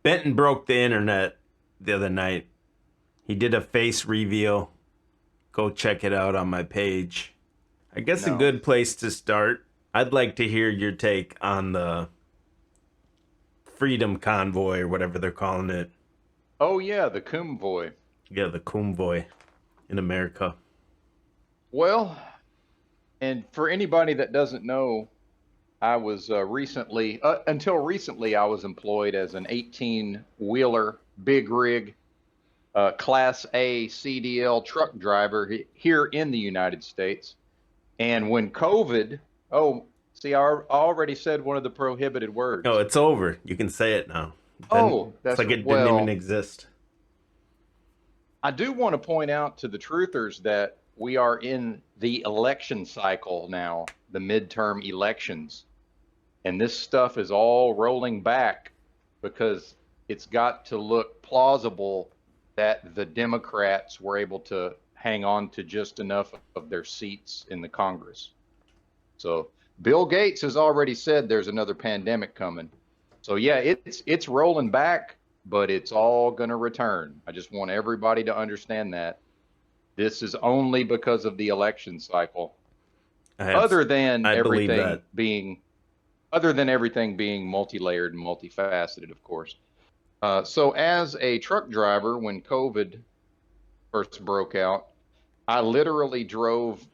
Benton broke the internet the other night. He did a face reveal. Go check it out on my page. I guess a No. good place to start. I'd like to hear your take on the Freedom Convoy or whatever they're calling it. Oh yeah, the Convoy. Yeah, the Convoy in America. Well, and for anybody that doesn't know, I was until recently, I was employed as an 18-wheeler big rig Class A CDL truck driver here in the United States. And when COVID, oh, see, I already said one of the prohibited Oh, words. it's over. You can say it now. Oh, Then it's that's like it didn't even well, exist. I do want to point out to the truthers that we are in the election cycle now, the midterm elections. And this stuff is all rolling back because it's got to look plausible that the Democrats were able to hang on to just enough of their seats in the Congress. So Bill Gates has already said there's another pandemic coming. So yeah, it's rolling back, but it's all going to return. I just want everybody to understand that this is only because of the election cycle, I have, other than I believe everything that. being other than everything being multi-layered and multifaceted, of course. So as a truck driver, when COVID first broke out, I literally drove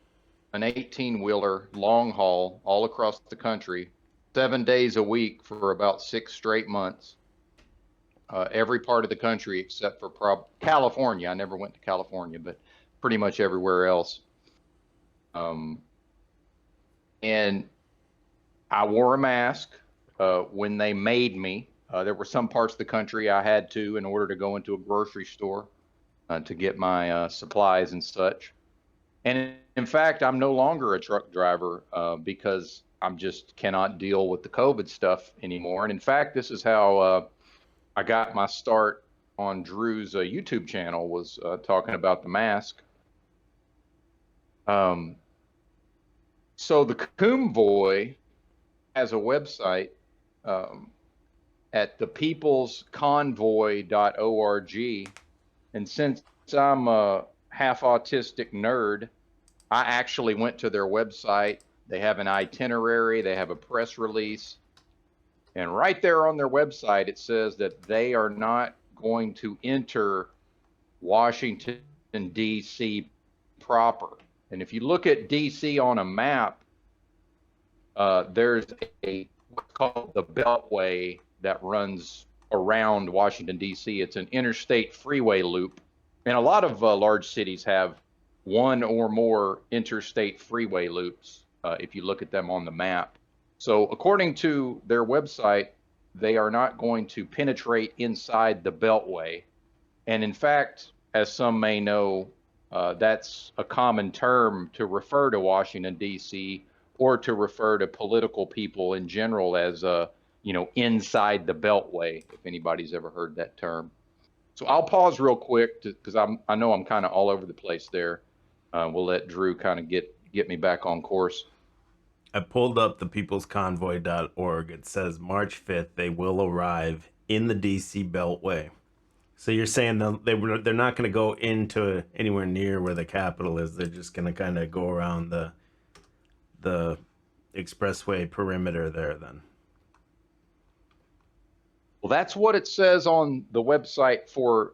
an 18-wheeler long haul all across the country, 7 days a week for about 6 straight months. Every part of the country except for California. I never went to California, but pretty much everywhere else. Um, and I wore a mask when they made me. There were some parts of the country I had to in order to go into a grocery store to get my supplies and such. And in fact, I'm no longer a truck driver because I'm just cannot deal with the COVID stuff anymore. And in fact, this is how I got my start on Drew's YouTube channel was talking about the mask. Um, so the Convoy has a website um, at thepeoplesconvoy.org. And since I'm a half autistic nerd, I actually went to their website. They have an itinerary, they have a press release. And right there on their website, it says that they are not going to enter Washington, D.C. proper. And if you look at D.C. on a map, there's a what's called the Beltway that runs around Washington, D.C. It's an interstate freeway loop. And a lot of large cities have one or more interstate freeway loops if you look at them on the map. So, according to their website, they are not going to penetrate inside the Beltway. And in fact, as some may know, that's a common term to refer to Washington, D.C., or to refer to political people in general as, inside the Beltway, if anybody's ever heard that term. So I'll pause real quick because I know I'm kind of all over the place there. We'll let Drew kind of get me back on course. I pulled up the peoplesconvoy.org. It says March 5th they will arrive in the DC Beltway. So you're saying they're not going to go into anywhere near where the Capitol is. They're just going to kind of go around the expressway perimeter there then. Well, that's what it says on the website for,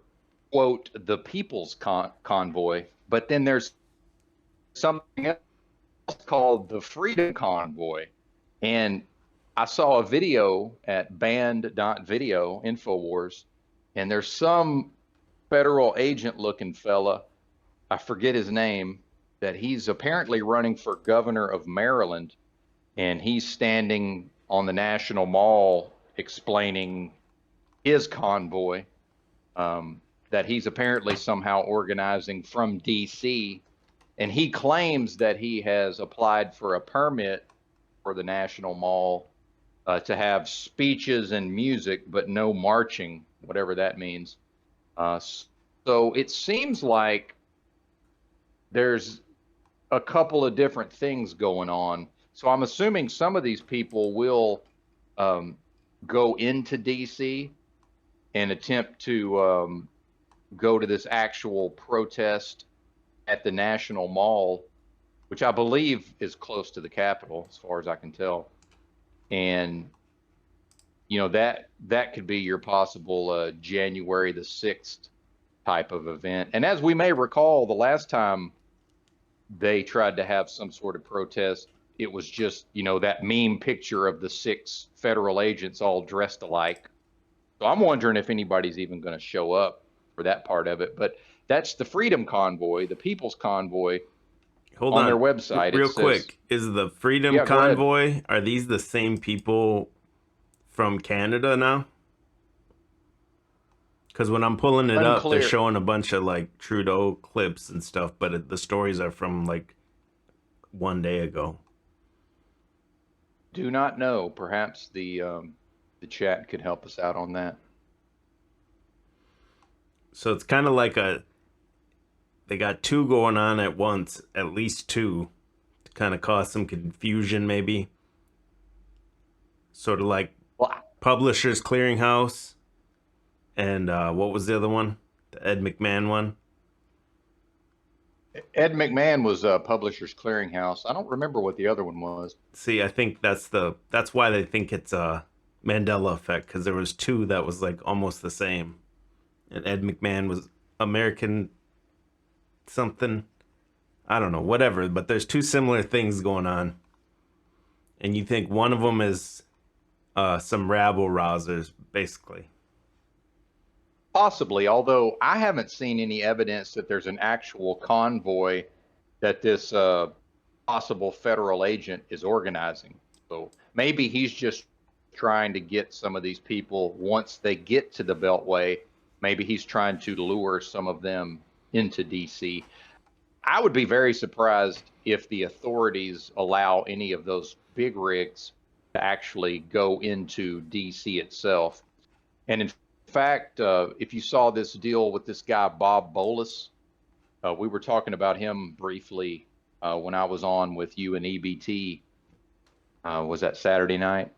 quote, the People's Convoy. But then there's something else called the Freedom Convoy. And I saw a video at band.video, InfoWars, and there's some federal agent looking fella, I forget his name, that he's apparently running for governor of Maryland. And he's standing on the National Mall explaining his convoy that he's apparently somehow organizing from DC. And he claims that he has applied for a permit for the National Mall to have speeches and music, but no marching, whatever that means. Uh, so it seems like there's a couple of different things going on. So I'm assuming some of these people will um, go into DC, and attempt to go to this actual protest at the National Mall, which I believe is close to the Capitol, as far as I can tell. And that could be your possible January the 6th type of event. And as we may recall, the last time they tried to have some sort of protest, it was just, that meme picture of the 6 federal agents all dressed alike. So I'm wondering if anybody's even going to show up for that part of it. But that's the Freedom Convoy, the People's Convoy. Hold On their on, website, it real says, quick. Is the Freedom yeah, go ahead. Convoy? Are these the same people from Canada now? Because when I'm pulling it up, they're Unclear. showing a bunch of like Trudeau clips and stuff, but the stories are from like one day ago. Do not know. Perhaps the chat could help us out on that. So it's kind of like they got two going on at once, at least two, to kind of cause some confusion, maybe. Sort of like Well, Publishers Clearinghouse and what was the other one? The Ed McMahon one. Ed McMahon was Publishers Clearinghouse. I don't remember what the other one was. See, I think that's why they think it's a Mandela effect, because there was two that was like almost the same, and Ed McMahon was American something. I don't know, whatever. But there's two similar things going on, and you think one of them is some rabble rousers, basically. Possibly, although I haven't seen any evidence that there's an actual convoy that this possible federal agent is organizing. So maybe he's just trying to get some of these people, once they get to the Beltway, maybe he's trying to lure some of them into DC. I would be very surprised if the authorities allow any of those big rigs to actually go into DC itself. And in fact, if you saw this deal with this guy, Bobbolas, we were talking about him briefly when I was on with you and EBT. Was that Saturday night?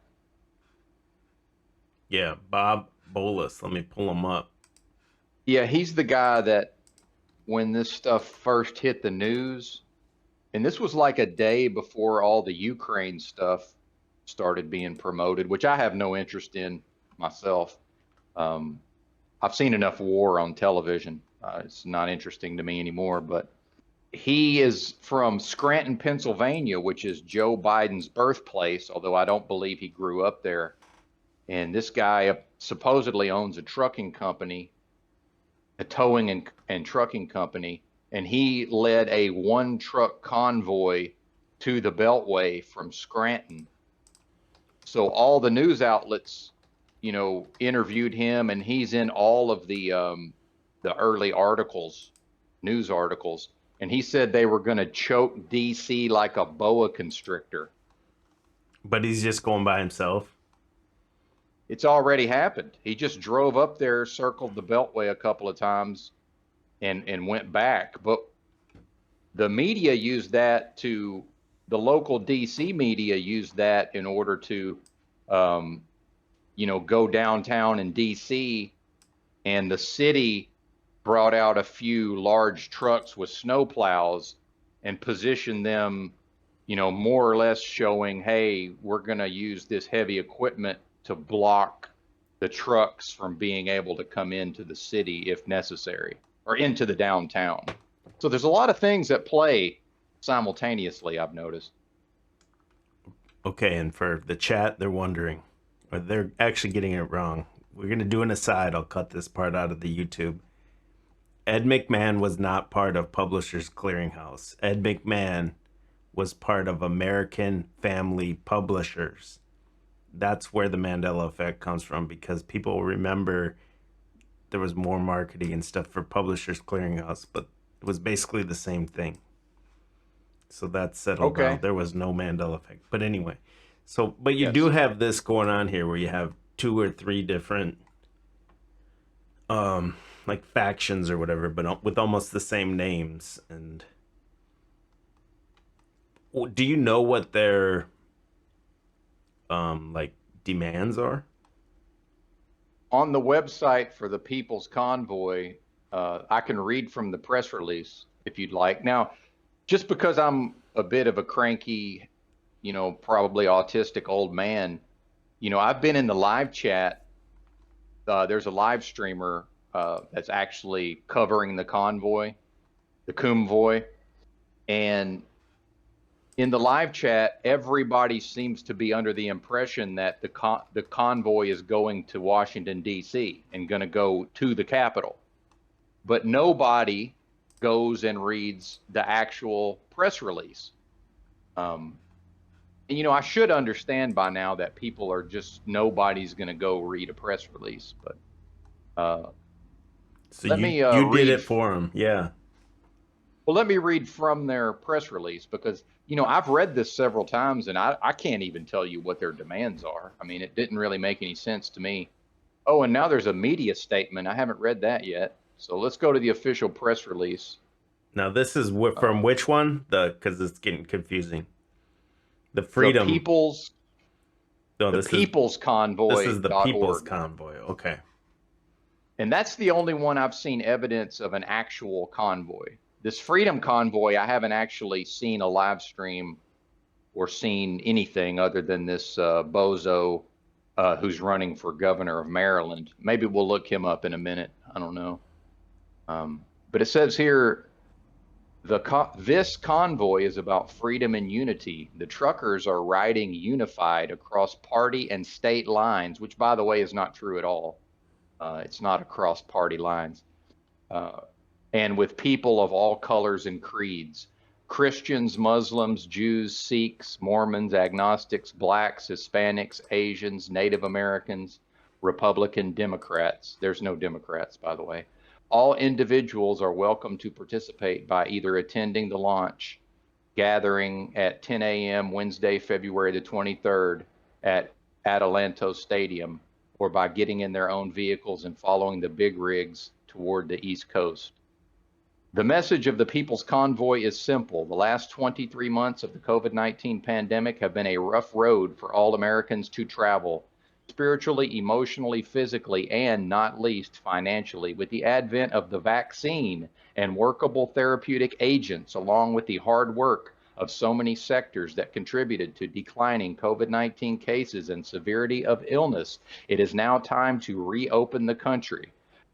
Yeah, Bob Bolus. Let me pull him up. Yeah, he's the guy that when this stuff first hit the news, and this was like a day before all the Ukraine stuff started being promoted, which I have no interest in myself. Um, I've seen enough war on television. It's not interesting to me anymore. But he is from Scranton, Pennsylvania, which is Joe Biden's birthplace, although I don't believe he grew up there. And this guy supposedly owns a trucking company, a towing and trucking company, and he led a one truck convoy to the Beltway from Scranton. So all the news outlets, interviewed him, and he's in all of the early articles, news articles, and he said they were going to choke DC like a boa constrictor. But he's just going by himself. It's already happened. He just drove up there, circled the Beltway a couple of times, and went back. But the media used that to, the local DC media used that in order to, go downtown in DC, and the city brought out a few large trucks with snow plows and positioned them, more or less showing, hey, we're going to use this heavy equipment to block the trucks from being able to come into the city if necessary, or into the downtown. So there's a lot of things that play simultaneously, I've noticed. Okay, and for the chat, they're wondering, or they're actually getting it wrong. We're going to do an aside. I'll cut this part out of the YouTube. Ed McMahon was not part of Publishers Clearinghouse. Ed McMahon was part of American Family Publishers. That's where the Mandela effect comes from, because people remember there was more marketing and stuff for Publishers Clearinghouse, but it was basically the same thing. So that's settled now. Okay. There was no Mandela effect. But anyway, but you do Yes. have this going on here where you have two or three different like factions or whatever, but with almost the same names. And do you know what their like demands are? on the website for the People's Convoy, I can read from the press release if you'd like. Now, just because I'm a bit of a cranky, probably autistic old man, I've been in the live chat. There's a live streamer that's actually covering the convoy, and in the live chat, everybody seems to be under the impression that the convoy is going to Washington, D.C. and going to go to the Capitol. But nobody goes and reads the actual press release. And, I should understand by now that people are nobody's going to go read a press release. But So let you me you did read. it for them, yeah. Well, let me read from their press release because, I've read this several times and I can't even tell you what their demands are. I mean, it didn't really make any sense to me. Oh, and now there's a media statement. I haven't read that yet. So let's go to the official press release. Now this is from which one? Because it's getting confusing. The Freedom. The People's No, the this People's Convoy. This is the People's Convoy. Okay. And that's the only one I've seen evidence of an actual convoy. This Freedom Convoy, I haven't actually seen a live stream or seen anything other than this bozo who's running for governor of Maryland. Maybe we'll look him up in a minute. I don't know. But it says here, this convoy is about freedom and unity. The truckers are riding unified across party and state lines, which, by the way, is not true at all. It's not across party lines. And with people of all colors and creeds, Christians, Muslims, Jews, Sikhs, Mormons, agnostics, blacks, Hispanics, Asians, Native Americans, Republican, Democrats. There's no Democrats, by the way. All individuals are welcome to participate by either attending the launch gathering at 10 a.m. Wednesday, February the 23rd at Atalanto Stadium, or by getting in their own vehicles and following the big rigs toward the East Coast. The message of the People's Convoy is simple. The last 23 months of the COVID-19 pandemic have been a rough road for all Americans to travel, spiritually, emotionally, physically, and not least financially. With the advent of the vaccine and workable therapeutic agents, along with the hard work of so many sectors that contributed to declining COVID-19 cases and severity of illness, it is now time to reopen the country.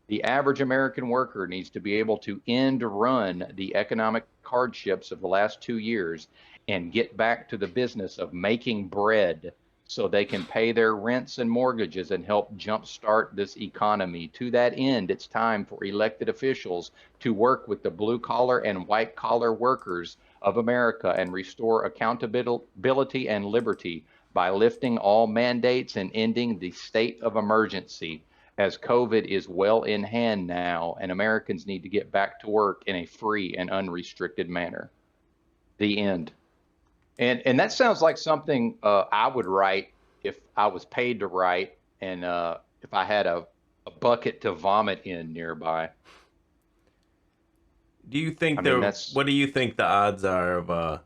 The average American worker needs to be able to run the economic hardships of the last 2 years and get back to the business of making bread so they can pay their rents and mortgages and help jumpstart this economy. To that end, it's time for elected officials to work with the blue collar and white collar workers of America and restore accountability and liberty by lifting all mandates and ending the state of emergency, as COVID is well in hand now and Americans need to get back to work in a free and unrestricted manner. The end. And that sounds like something I would write if I was paid to write and if I had a bucket to vomit in nearby. Do you think what do you think the odds are of a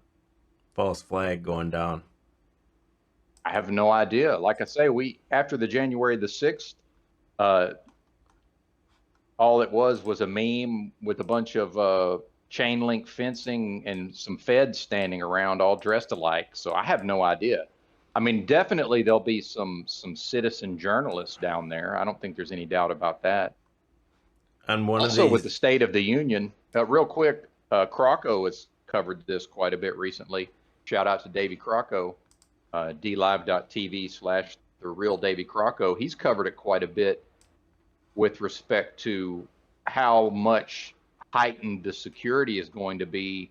false flag going down? I have no idea. Like I say, after the January the 6th, all it was a meme with a bunch of chain link fencing and some feds standing around all dressed alike. So I have no idea. I mean, definitely there'll be some citizen journalists down there. I don't think there's any doubt about that. And also with the State of the Union, real quick, Crocco has covered this quite a bit recently. Shout out to Davey Crocco, dlive.tv/the real Davey Crocco. He's covered it quite a bit with respect to how much heightened the security is going to be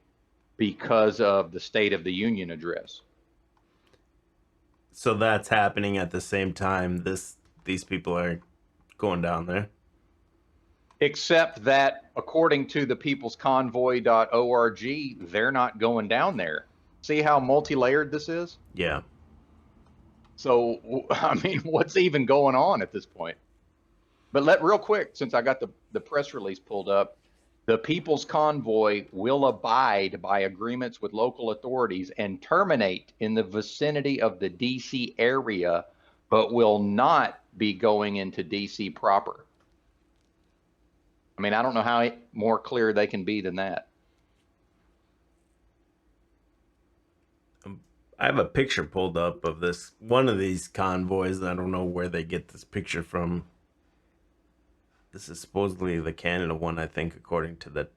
because of the State of the Union address. So that's happening at the same time these people are going down there. Except that according to the peoplesconvoy.org, they're not going down there. See how multi-layered this is? Yeah. So, I mean, what's even going on at this point? But real quick, since I got the press release pulled up, the People's Convoy will abide by agreements with local authorities and terminate in the vicinity of the D.C. area but will not be going into DC proper. I mean, I don't know how more clear they can be than that. I have a picture pulled up of this one of these convoys. I don't know where they get this picture from. This is supposedly the Canada one, I think, according to the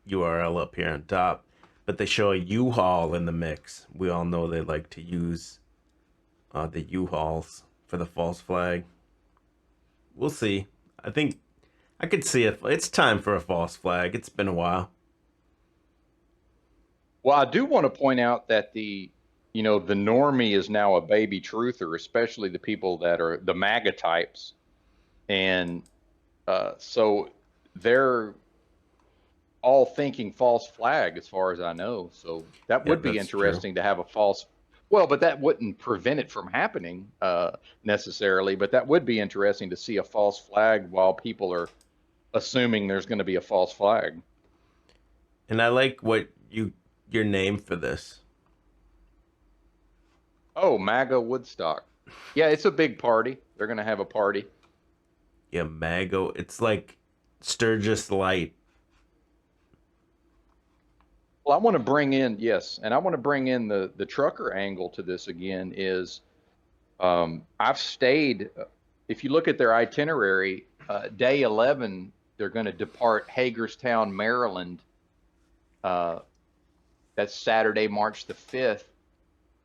URL up here on top. But they show a U-Haul in the mix. We all know they like to use the U-Hauls for the false flag. We'll see. I think I could see it. It's time for a false flag. It's been a while. Well, I do want to point out that the normie is now a baby truther, especially the people that are the MAGA types. And so they're all thinking false flag as far as I know. So that would be interesting to have a false. Well, but that wouldn't prevent it from happening necessarily. But that would be interesting to see a false flag while people are assuming there's going to be a false flag. And I like what your name for this. Oh, MAGA Woodstock. Yeah, it's a big party. They're going to have a party. Yeah, MAGA. It's like Sturgis Light. Well, I want to bring in, yes, and I want to bring in the trucker angle to this again is I've stayed, if you look at their itinerary, day 11, they're going to depart Hagerstown, Maryland. That's Saturday, March the 5th.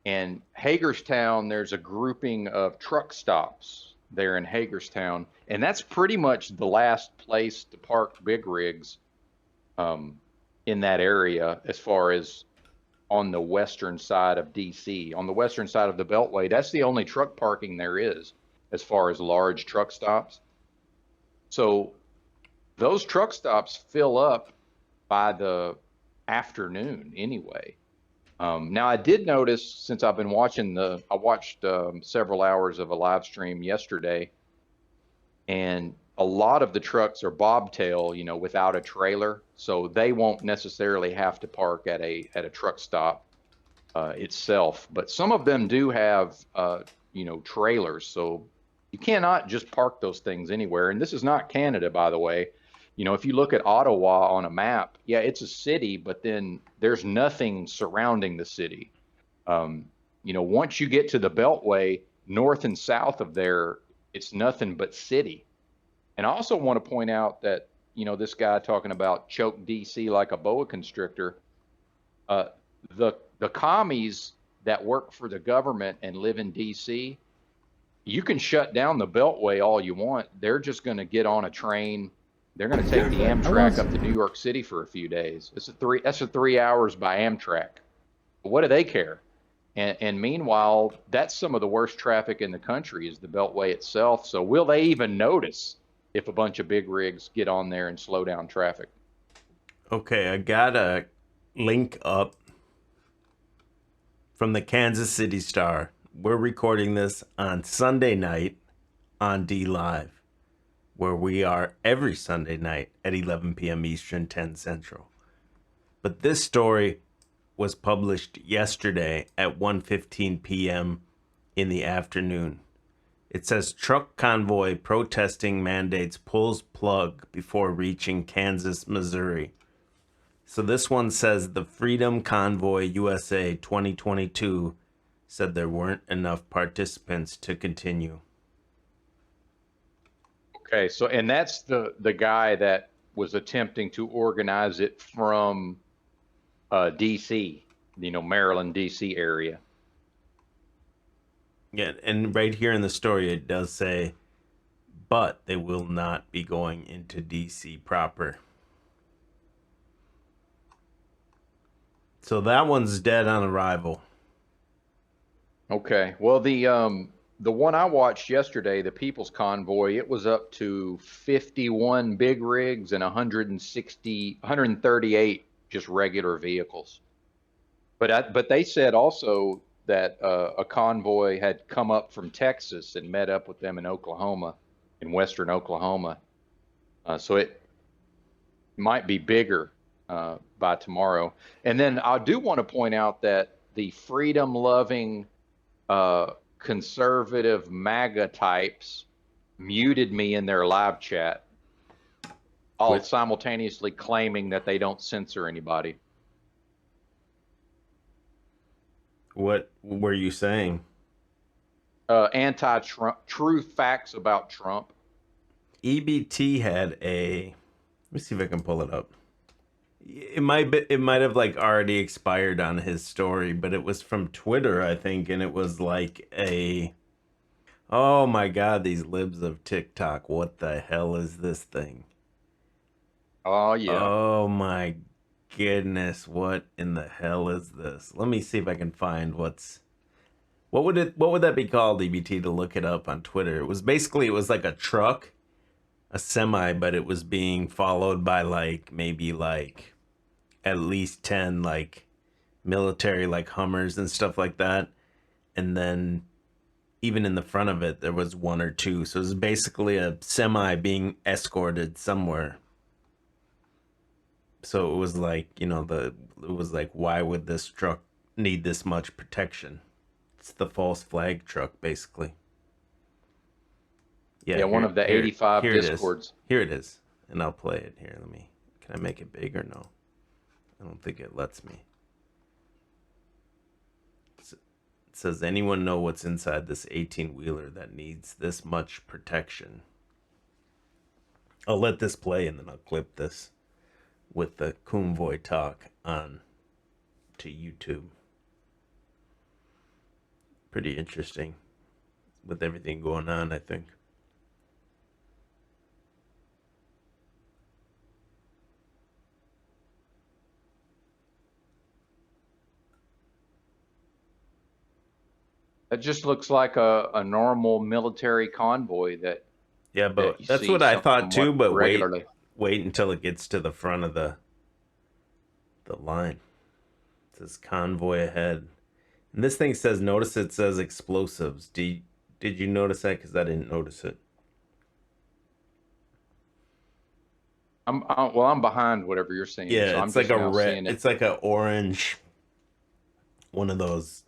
And Hagerstown, there's a grouping of truck stops there in Hagerstown. And that's pretty much the last place to park big rigs in that area as far as on the western side of DC. On the western side of the Beltway, that's the only truck parking there is as far as large truck stops. So those truck stops fill up by the afternoon anyway. Now I did notice, since I've been watching I watched several hours of a live stream yesterday, and a lot of the trucks are bobtail, without a trailer, so they won't necessarily have to park at a truck stop itself. But some of them do have, trailers, so you cannot just park those things anywhere. And this is not Canada, by the way. If you look at Ottawa on a map, yeah, it's a city, but then there's nothing surrounding the city. Once you get to the Beltway, north and south of there, it's nothing but city. And I also want to point out that, this guy talking about choke DC like a boa constrictor, the commies that work for the government and live in DC, you can shut down the Beltway all you want. They're just going to get on a train. They're going to take the Amtrak up to New York City for a few days. That's a 3 hours by Amtrak. What do they care? And meanwhile, that's some of the worst traffic in the country is the Beltway itself. So will they even notice if a bunch of big rigs get on there and slow down traffic? Okay, I got a link up from the Kansas City Star. We're recording this on Sunday night on D Live, where we are every Sunday night at 11 p.m. Eastern, 10 Central. But this story was published yesterday at 1:15 p.m. in the afternoon. It says truck convoy protesting mandates pulls plug before reaching Kansas, Missouri. So this one says the Freedom Convoy USA 2022 said there weren't enough participants to continue. Okay, so and that's the guy that was attempting to organize it from DC, Maryland, DC area. Yeah, and right here in the story it does say, but they will not be going into DC proper. So that one's dead on arrival. Okay, well the one I watched yesterday, the People's Convoy, it was up to 51 big rigs and 138 just regular vehicles. But they said also that a convoy had come up from Texas and met up with them in Oklahoma, in western Oklahoma. So it might be bigger by tomorrow. And then I do want to point out that the freedom-loving conservative MAGA types muted me in their live chat, all simultaneously claiming that they don't censor anybody. What were you saying? Anti-Trump, true facts about Trump. EBT had a. Let me see if I can pull it up. It might have like already expired on his story, but it was from Twitter, I think, and it was like a. Oh my God, these libs of TikTok! What the hell is this thing? Oh yeah. Oh my goodness, what in the hell is this? Let me see if I can find what would that be called, EBT, to look it up on Twitter? It was like a truck, a semi, but it was being followed by like maybe like at least 10 like military like Hummers and stuff like that. And then even in the front of it there was one or two. So it was basically a semi being escorted somewhere. So it was like, it was like, why would this truck need this much protection? It's the false flag truck, basically. Yeah, one of the 85 here discords. Here it is. And I'll play it here. Can I make it big or no? I don't think it lets me. It says, anyone know what's inside this 18-wheeler that needs this much protection? I'll let this play and then I'll clip this with the Convoy talk on to YouTube. Pretty interesting with everything going on, I think. That just looks like a normal military convoy that. Yeah, but that you that's see what I thought too, but regularly. Wait until it gets to the front of the line. It says convoy ahead. And this thing says, notice it says explosives. Did you notice that? Because I didn't notice it. I'm behind whatever you're saying. Yeah, so it's I'm like just a now red. seeing it. It's like a orange. One of those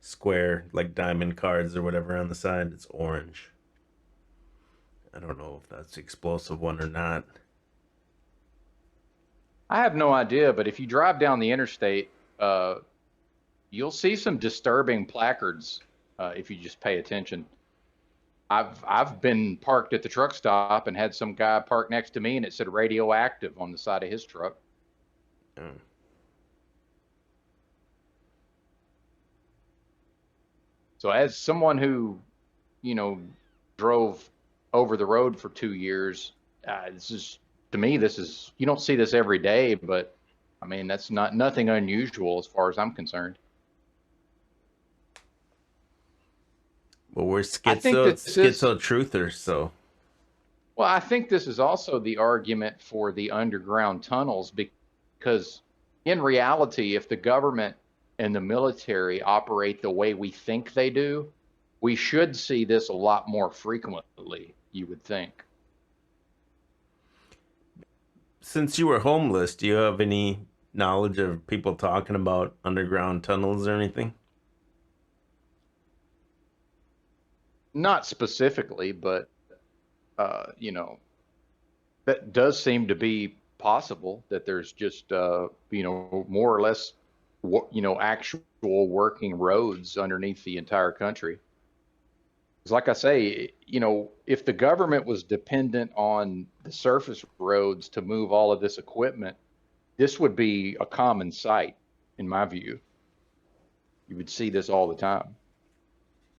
square like diamond cards or whatever on the side. It's orange. I don't know if that's the explosive one or not. I have no idea, but if you drive down the interstate, you'll see some disturbing placards if you just pay attention. I've been parked at the truck stop and had some guy park next to me, and it said radioactive on the side of his truck. Oh. So as someone who, drove over the road for 2 years, this is, to me, you don't see this every day, but I mean, that's nothing unusual as far as I'm concerned. Well, we're schizo truthers, so. Well, I think this is also the argument for the underground tunnels, because in reality, if the government and the military operate the way we think they do, we should see this a lot more frequently, you would think. Since you were homeless, do you have any knowledge of people talking about underground tunnels or anything? Not specifically, but that does seem to be possible, that there's just more or less actual working roads underneath the entire country. Because like I say, if the government was dependent on the surface roads to move all of this equipment, this would be a common sight, in my view. You would see this all the time.